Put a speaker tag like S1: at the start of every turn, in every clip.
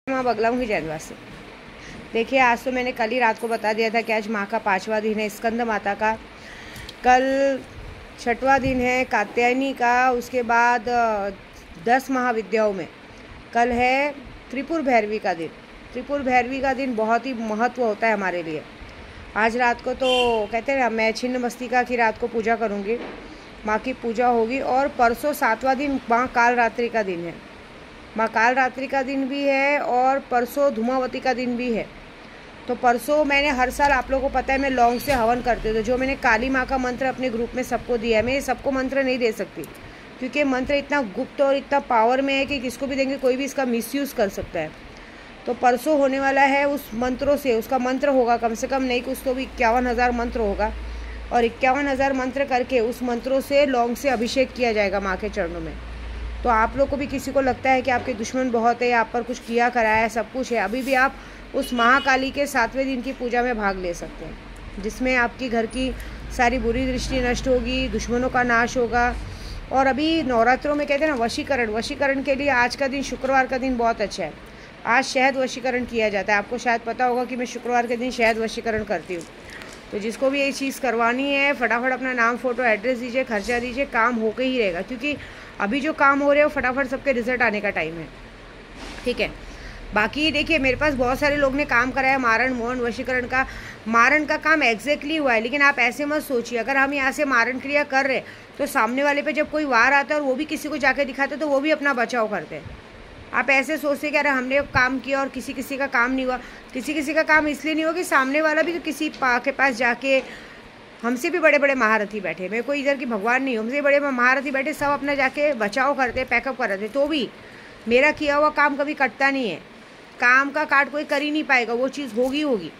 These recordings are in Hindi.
S1: माँ बगलामुखी जैनवासी। देखिए, आज तो मैंने कल ही रात को बता दिया था कि आज माँ का 5वां दिन है, स्कंद माता का। कल 6वां दिन है कात्यायनी का। उसके बाद 10 महाविद्याओं में कल है त्रिपुर भैरवी का दिन। त्रिपुर भैरवी का दिन बहुत ही महत्व होता है हमारे लिए। आज रात को तो कहते हैं ना, मैं छिन्न मस्तिका की रात को पूजा करूँगी, माँ की पूजा होगी। और परसों 7वां दिन माँ कालरात्रि का दिन है। माँ कालरात्रि का दिन भी है और परसों धूमावती का दिन भी है। तो परसों मैंने हर साल, आप लोगों को पता है, मैं लौंग से हवन करती हूँ। तो जो मैंने काली माँ का मंत्र अपने ग्रुप में सबको दिया है, मैं सबको मंत्र नहीं दे सकती क्योंकि मंत्र इतना गुप्त और इतना पावर में है कि किसको भी देंगे कोई भी इसका मिसयूज़ कर सकता है। तो परसों होने वाला है, उस मंत्रों से उसका मंत्र होगा, कम से कम नहीं कुछ तो भी 51,000 मंत्र होगा। और 51,000 मंत्र करके उस मंत्रों से लौंग से अभिषेक किया जाएगा माँ के चरणों में। तो आप लोग को भी किसी को लगता है कि आपके दुश्मन बहुत है, आप पर कुछ किया कराया है, सब कुछ है, अभी भी आप उस महाकाली के 7वें दिन की पूजा में भाग ले सकते हैं, जिसमें आपकी घर की सारी बुरी दृष्टि नष्ट होगी, दुश्मनों का नाश होगा। और अभी नवरात्रों में कहते हैं ना, वशीकरण के लिए आज का दिन, शुक्रवार का दिन बहुत अच्छा है। आज शहद वशीकरण किया जाता है। आपको शायद पता होगा कि मैं शुक्रवार के दिन शहद वशीकरण करती हूँ। तो जिसको भी ये चीज़ करवानी है, फटाफट अपना नाम, फ़ोटो, एड्रेस दीजिए, खर्चा दीजिए, काम होके ही रहेगा। क्योंकि अभी जो काम हो रहे हैं वो फटाफट सबके रिजल्ट आने का टाइम है, ठीक है। बाकी देखिए, मेरे पास बहुत सारे लोग ने काम कराया मारण, मोहन, वशीकरण का। मारण का काम एग्जैक्टली हुआ है, लेकिन आप ऐसे मत सोचिए, अगर हम यहाँ से मारण क्रिया कर रहे तो सामने वाले पे जब कोई वार आता है और वो भी किसी को जाके दिखाते तो वो भी अपना बचाव करते हैं। आप ऐसे सोचते कि अरे हमने काम किया और किसी का काम नहीं हुआ। किसी का काम इसलिए नहीं हुआ कि सामने वाला भी तो किसी के पास जाके, हमसे भी बड़े बड़े महारथी बैठे, मैं कोई इधर की भगवान नहीं हूँ, हमसे बड़े महारथी बैठे, सब अपना जाके बचाव करते, पैकअप कर रहे थे, तो भी मेरा किया हुआ काम कभी कटता नहीं है। काम का काट कोई कर ही नहीं पाएगा, वो चीज़ होगी।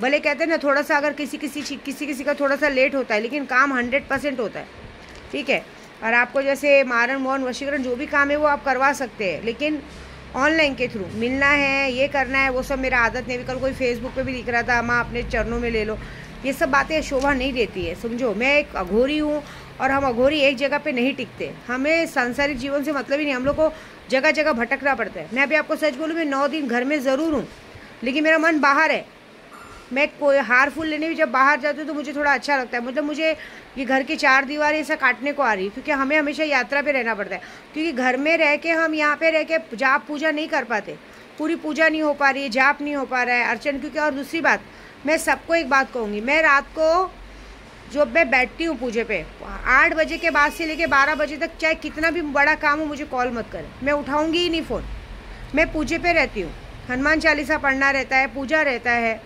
S1: भले कहते हैं ना, थोड़ा सा अगर किसी का थोड़ा सा लेट होता है, लेकिन काम 100% होता है, ठीक है। और आपको जैसे मारण, मोहन, वशीकरण जो भी काम है वो आप करवा सकते हैं, लेकिन ऑनलाइन के थ्रू मिलना है, ये करना है, वो सब मेरा आदत नहीं। कल कोई फेसबुक पे भी लिख रहा था, माँ अपने चरणों में ले लो, ये सब बातें शोभा नहीं देती है। समझो, मैं एक अघोरी हूँ और हम अघोरी एक जगह पे नहीं टिकते। हमें सांसारिक जीवन से मतलब ही नहीं, हम लोग को जगह जगह भटकना पड़ता है। मैं अभी आपको सच बोलूँ, मैं 9 दिन घर में ज़रूर हूँ, लेकिन मेरा मन बाहर है। मैं कोई हार फूल लेने भी जब बाहर जाती हूँ तो मुझे थोड़ा अच्छा लगता है। मतलब मुझे ये घर की 4 दीवारें ऐसा काटने को आ रही है, क्योंकि हमें हमेशा यात्रा पे रहना पड़ता है। क्योंकि घर में रह के हम यहाँ पे रह के जाप पूजा नहीं कर पाते, पूरी पूजा नहीं हो पा रही है, जाप नहीं हो पा रहा है, अर्चन। क्योंकि और दूसरी बात, मैं सबको एक बात कहूँगी, मैं रात को जब मैं बैठती हूँ पूजे पे, 8 बजे के बाद से लेके 12 बजे तक, चाहे कितना भी बड़ा काम हो, मुझे कॉल मत करें, मैं उठाऊँगी ही नहीं फ़ोन। मैं पूजे पे रहती हूँ, हनुमान चालीसा पढ़ना रहता है, पूजा रहता है।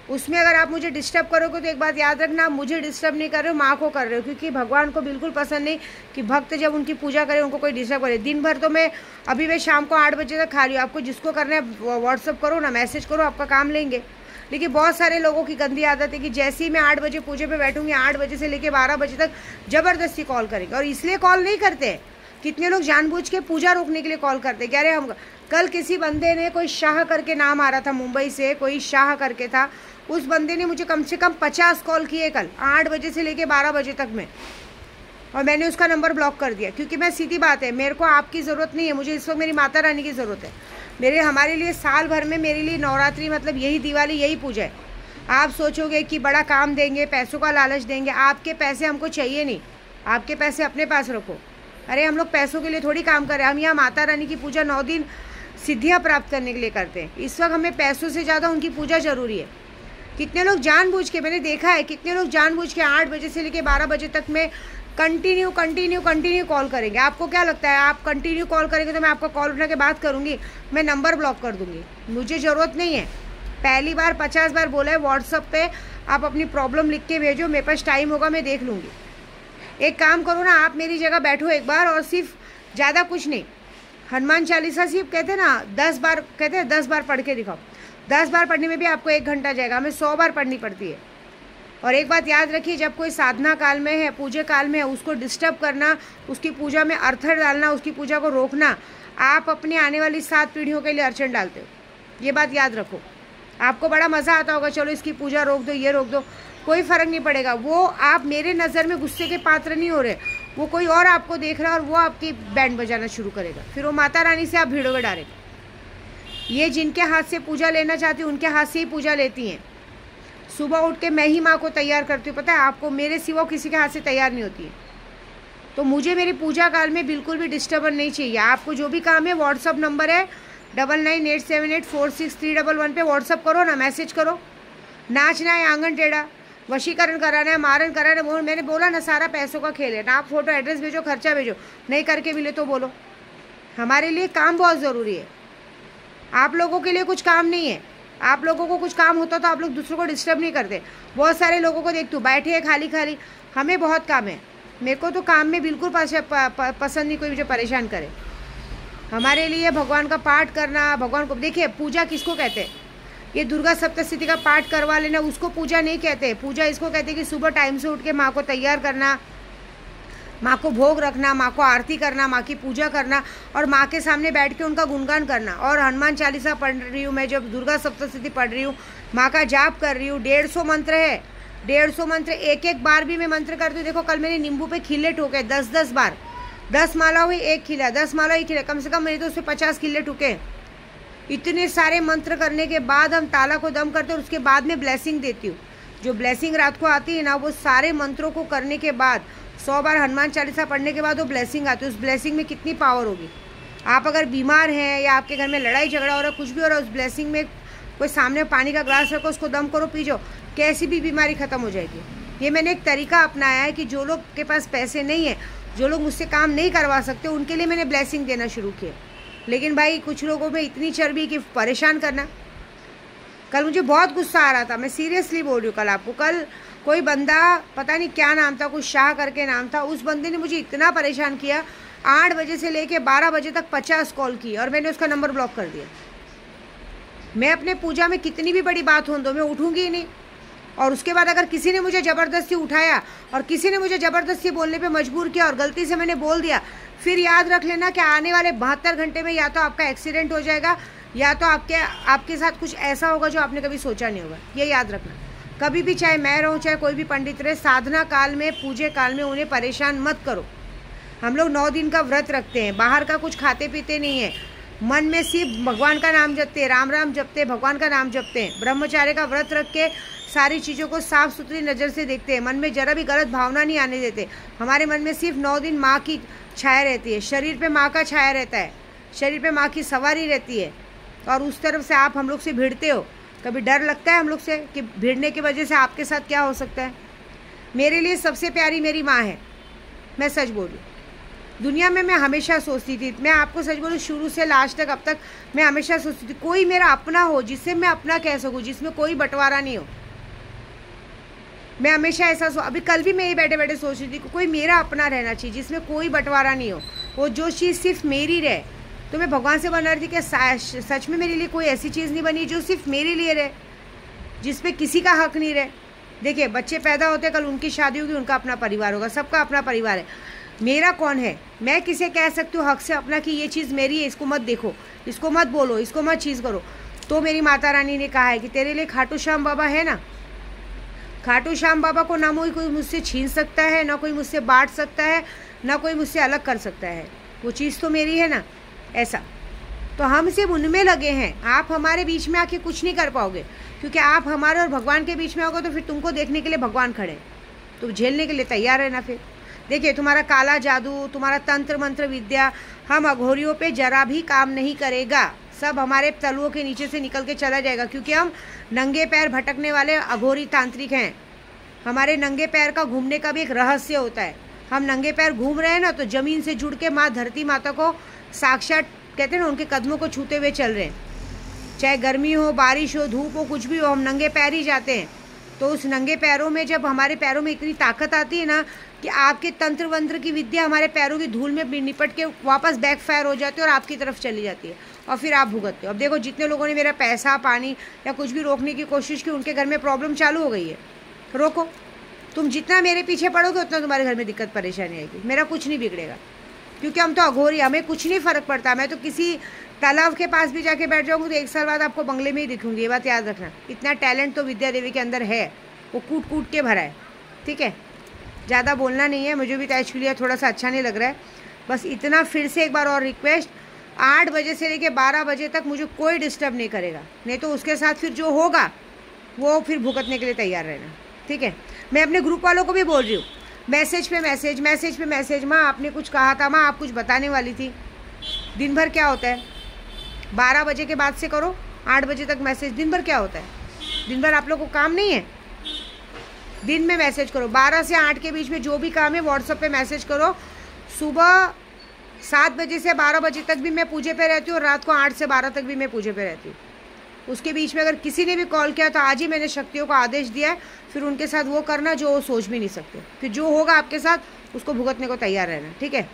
S1: उसमें अगर आप मुझे डिस्टर्ब करोगे तो एक बात याद रखना, आप मुझे डिस्टर्ब नहीं कर रहे हो, माँ को कर रहे हो। क्योंकि भगवान को बिल्कुल पसंद नहीं कि भक्त जब उनकी पूजा करें उनको कोई डिस्टर्ब करे। दिन भर तो मैं शाम को 8 बजे तक खा रही हूँ। आपको जिसको करना है व्हाट्सअप करो ना, मैसेज करो, आपका काम लेंगे। लेकिन बहुत सारे लोगों की गंदी आदत है कि जैसे ही मैं 8 बजे पूजे पे बैठूंगी, 8 बजे से लेकर 12 बजे तक ज़बरदस्ती कॉल करेंगे। और इसलिए कॉल नहीं करते, कितने लोग जानबूझ के पूजा रोकने के लिए कॉल करते हैं। कह रहे हम, कल किसी बंदे ने, कोई शाह करके नाम आ रहा था, मुंबई से कोई शाह करके था, उस बंदे ने मुझे कम से कम 50 कॉल किए कल 8 बजे से लेके 12 बजे तक में। और मैंने उसका नंबर ब्लॉक कर दिया, क्योंकि मैं, सीधी बात है, मेरे को आपकी ज़रूरत नहीं है, मुझे इस वक्त मेरी माता रानी की ज़रूरत है। हमारे लिए साल भर में, मेरे लिए नवरात्रि मतलब यही दिवाली, यही पूजा है। आप सोचोगे कि बड़ा काम देंगे, पैसों का लालच देंगे, आपके पैसे हमको चाहिए नहीं, आपके पैसे अपने पास रखो। अरे हम लोग पैसों के लिए थोड़ी काम कर रहे हैं, हम यहाँ माता रानी की पूजा 9 दिन सिद्धियाँ प्राप्त करने के लिए करते हैं। इस वक्त हमें पैसों से ज़्यादा उनकी पूजा ज़रूरी है। कितने लोग जानबूझ के, मैंने देखा है, कितने लोग जानबूझ के 8 बजे से लेकर 12 बजे तक में कंटिन्यू कॉल करेंगे। आपको क्या लगता है, आप कंटिन्यू कॉल करेंगे तो मैं आपका कॉल उठा के बात करूंगी? मैं नंबर ब्लॉक कर दूंगी, मुझे ज़रूरत नहीं है। पहली बार 50 बार बोला है, व्हाट्सअप पे आप अपनी प्रॉब्लम लिख के भेजो, मेरे पास टाइम होगा मैं देख लूँगी। एक काम करो ना, आप मेरी जगह बैठो एक बार, और सिर्फ ज़्यादा कुछ नहीं, हनुमान चालीसा सिर्फ कहते हैं ना 10 बार, कहते हैं 10 बार पढ़ के दिखाओ। 10 बार पढ़ने में भी आपको 1 घंटा जाएगा, हमें 100 बार पढ़नी पड़ती है। और एक बात याद रखिए, जब कोई साधना काल में है, पूजा काल में है, उसको डिस्टर्ब करना, उसकी पूजा में अर्थर डालना, उसकी पूजा को रोकना, आप अपने आने वाली 7 पीढ़ियों के लिए अड़चन डालते हो। ये बात याद रखो। आपको बड़ा मज़ा आता होगा, चलो इसकी पूजा रोक दो, ये रोक दो, कोई फ़र्क नहीं पड़ेगा। वो आप मेरे नज़र में गुस्से के पात्र नहीं हो रहे, वो कोई और आपको देख रहा है और वो आपकी बैंड बजाना शुरू करेगा, फिर वो माता रानी से आप भिड़ोगे डायरेक्ट। ये जिनके हाथ से पूजा लेना चाहती हूँ उनके हाथ से ही पूजा लेती हैं। सुबह उठ के मैं ही माँ को तैयार करती हूँ, पता है आपको, मेरे सिवा किसी के हाथ से तैयार नहीं होती है। तो मुझे मेरी पूजा काल में बिल्कुल भी डिस्टर्बेंस नहीं चाहिए। आपको जो भी काम है, व्हाट्सअप नंबर है 9987846311 पे व्हाट्सअप करो ना, मैसेज करो। नाचना है, आंगन टेढ़ा, वशीकरण कराना है, मारन कराना है, मैंने बोला ना सारा पैसों का खेल है ना। आप फोटो एड्रेस भेजो, खर्चा भेजो, नहीं करके मिले तो बोलो। हमारे लिए काम बहुत ज़रूरी है, आप लोगों के लिए कुछ काम नहीं है। आप लोगों को कुछ काम होता तो आप लोग दूसरों को डिस्टर्ब नहीं करते। बहुत सारे लोगों को देखती हूँ बैठे हैं खाली खाली, हमें बहुत काम है। मेरे को तो काम में बिल्कुल पसंद नहीं कोई मुझे परेशान करे। हमारे लिए भगवान का पाठ करना, भगवान को देखिए पूजा किसको कहते हैं, ये दुर्गा सप्तशती का पाठ करवा लेना उसको पूजा नहीं कहते। पूजा इसको कहते हैं कि सुबह टाइम से उठ के माँ को तैयार करना, माँ को भोग रखना, माँ को आरती करना, माँ की पूजा करना और माँ के सामने बैठ के उनका गुणगान करना। और हनुमान चालीसा पढ़ रही हूँ मैं, जब दुर्गा सप्तशती पढ़ रही हूँ, माँ का जाप कर रही हूँ। 150 मंत्र है, 150 मंत्र, एक बार भी मैं मंत्र करती हूँ। देखो कल मैंने नींबू पे खिल्ले ठोके 10 बार, 10 माला हुई एक खिला, 10 माला एक खिला, कम से कम मेरे तो उससे 50 खिल्ले ठुके। इतने सारे मंत्र करने के बाद हम ताला को दम करते हैं और उसके बाद में ब्लेसिंग देती हूँ। जो ब्लेसिंग रात को आती है ना, वो सारे मंत्रों को करने के बाद 100 बार हनुमान चालीसा पढ़ने के बाद वो ब्लेसिंग आती है। उस ब्लेसिंग में कितनी पावर होगी। आप अगर बीमार हैं या आपके घर में लड़ाई झगड़ा हो रहा है, कुछ भी हो रहा है, उस ब्लेसिंग में कोई सामने पानी का ग्लास रखो, उसको दम करो, पी जाओ, कैसी भी बीमारी ख़त्म हो जाएगी। ये मैंने एक तरीका अपनाया है कि जो लोग के पास पैसे नहीं है, जो लोग मुझसे काम नहीं करवा सकते, उनके लिए मैंने ब्लेसिंग देना शुरू किया। लेकिन भाई कुछ लोगों में इतनी चर्बी कि परेशान करना। कल मुझे बहुत गुस्सा आ रहा था, मैं सीरियसली बोल रही हूँ। कल आपको, कल कोई बंदा पता नहीं क्या नाम था, कुछ शाह करके नाम था, उस बंदे ने मुझे इतना परेशान किया। 8 बजे से लेके 12 बजे तक 50 कॉल की और मैंने उसका नंबर ब्लॉक कर दिया। मैं अपने पूजा में कितनी भी बड़ी बात हो दो, मैं उठूँगी ही नहीं। और उसके बाद अगर किसी ने मुझे ज़बरदस्ती उठाया और किसी ने मुझे ज़बरदस्ती बोलने पे मजबूर किया और गलती से मैंने बोल दिया, फिर याद रख लेना कि आने वाले 72 घंटे में या तो आपका एक्सीडेंट हो जाएगा या तो आपके साथ कुछ ऐसा होगा जो आपने कभी सोचा नहीं होगा। ये याद रखना कभी भी, चाहे मैं रहूँ चाहे कोई भी पंडित रहे, साधना काल में, पूजे काल में उन्हें परेशान मत करो। हम लोग 9 दिन का व्रत रखते हैं, बाहर का कुछ खाते पीते नहीं है, मन में सिर्फ भगवान का नाम जपते हैं, राम राम जपते हैं, भगवान का नाम जपते हैं। ब्रह्मचार्य का व्रत रख के सारी चीज़ों को साफ़ सुथरी नज़र से देखते हैं, मन में ज़रा भी गलत भावना नहीं आने देते। हमारे मन में सिर्फ 9 दिन माँ की छाया रहती है, शरीर पे माँ का छाया रहता है, शरीर पे माँ की सवारी रहती है। और उस तरफ से आप हम लोग से भिड़ते हो, कभी डर लगता है हम लोग से कि भिड़ने की वजह से आपके साथ क्या हो सकता है। मेरे लिए सबसे प्यारी मेरी माँ है, मैं सच बोलूँ। दुनिया में मैं हमेशा सोचती थी, मैं आपको सच बोलूँ, शुरू से लास्ट तक अब तक मैं हमेशा सोचती थी कोई मेरा अपना हो जिससे मैं अपना कह सकूँ, जिसमें कोई बंटवारा नहीं हो। मैं हमेशा ऐसा अभी कल भी मैं ये बैठे बैठे सोच रही थी कोई मेरा अपना रहना चाहिए जिसमें कोई बंटवारा नहीं हो, वो जो चीज़ सिर्फ मेरी रहे। तो मैं भगवान से बना रही थी कि सच में मेरे लिए कोई ऐसी चीज़ नहीं बनी जो सिर्फ मेरे लिए रहे, जिसपे किसी का हक नहीं रहे। देखिए बच्चे पैदा होते, कल उनकी शादी होगी, उनका अपना परिवार होगा, सबका अपना परिवार है। मेरा कौन है, मैं किसे कह सकती हूँ हक से अपना कि ये चीज़ मेरी है, इसको मत देखो, इसको मत बोलो, इसको मत चीज़ करो। तो मेरी माता रानी ने कहा है कि तेरे लिए खाटू श्याम बाबा है ना, खाटू श्याम बाबा को ना कोई मुझसे छीन सकता है, ना कोई मुझसे बांट सकता है, ना कोई मुझसे अलग कर सकता है। वो चीज़ तो मेरी है ना, ऐसा। तो हम सिर्फ उनमें लगे हैं, आप हमारे बीच में आके कुछ नहीं कर पाओगे, क्योंकि आप हमारे और भगवान के बीच में होगे तो फिर तुमको देखने के लिए भगवान खड़े, तुम झेलने के लिए तैयार रहना। फिर देखिए तुम्हारा काला जादू, तुम्हारा तंत्र मंत्र विद्या हम अघोरियों पे जरा भी काम नहीं करेगा, सब हमारे तलुओं के नीचे से निकल के चला जाएगा, क्योंकि हम नंगे पैर भटकने वाले अघोरी तांत्रिक हैं। हमारे नंगे पैर का घूमने का भी एक रहस्य होता है। हम नंगे पैर घूम रहे हैं ना, तो ज़मीन से जुड़ के माँ धरती माता को साक्षात कहते हैं ना, उनके कदमों को छूते हुए चल रहे हैं। चाहे गर्मी हो, बारिश हो, धूप हो, कुछ भी हो, हम नंगे पैर ही जाते हैं। तो उस नंगे पैरों में जब हमारे पैरों में इतनी ताकत आती है ना कि आपके तंत्र वंत्र की विद्या हमारे पैरों की धूल में निपट के वापस बैकफायर हो जाती है और आपकी तरफ चली जाती है और फिर आप भुगतते हो। अब देखो जितने लोगों ने मेरा पैसा पानी या कुछ भी रोकने की कोशिश की, उनके घर में प्रॉब्लम चालू हो गई है। रोको, तुम जितना मेरे पीछे पड़ोगे उतना तुम्हारे घर में दिक्कत परेशानी आएगी। मेरा कुछ नहीं बिगड़ेगा, क्योंकि हम तो अघोरी, हमें कुछ नहीं फ़र्क पड़ता। मैं तो किसी तालाब के पास भी जाके बैठ जाऊँगी तो 1 साल बाद आपको बंगले में ही दिखूंगी, ये बात याद रखना। इतना टैलेंट तो विद्या देवी के अंदर है, वो कूट कूट के भरा है। ठीक है, ज़्यादा बोलना नहीं है, मुझे भी तो एक्चुअली थोड़ा सा अच्छा नहीं लग रहा है। बस इतना, फिर से एक बार और रिक्वेस्ट, 8 बजे से लेके 12 बजे तक मुझे कोई डिस्टर्ब नहीं करेगा, नहीं तो उसके साथ फिर जो होगा वो फिर भुगतने के लिए तैयार रहना, ठीक है। मैं अपने ग्रुप वालों को भी बोल रही हूँ, मैसेज पे मैसेज, मैसेज पे मैसेज, माँ आपने कुछ कहा था, माँ आप कुछ बताने वाली थी। दिन भर क्या होता है, 12 बजे के बाद से करो, 8 बजे तक मैसेज। दिन भर क्या होता है, दिन भर आप लोग को काम नहीं है, दिन में मैसेज करो। 12 से 8 के बीच में जो भी काम है व्हाट्सएप पे मैसेज करो। सुबह 7 बजे से 12 बजे तक भी मैं पूजे पे रहती हूँ और रात को 8 से 12 तक भी मैं पूजे पे रहती हूँ। उसके बीच में अगर किसी ने भी कॉल किया तो आज ही मैंने शक्तियों को आदेश दिया है, फिर उनके साथ वो करना जो वो सोच भी नहीं सकते। फिर जो होगा आपके साथ उसको भुगतने को तैयार रहना, ठीक है।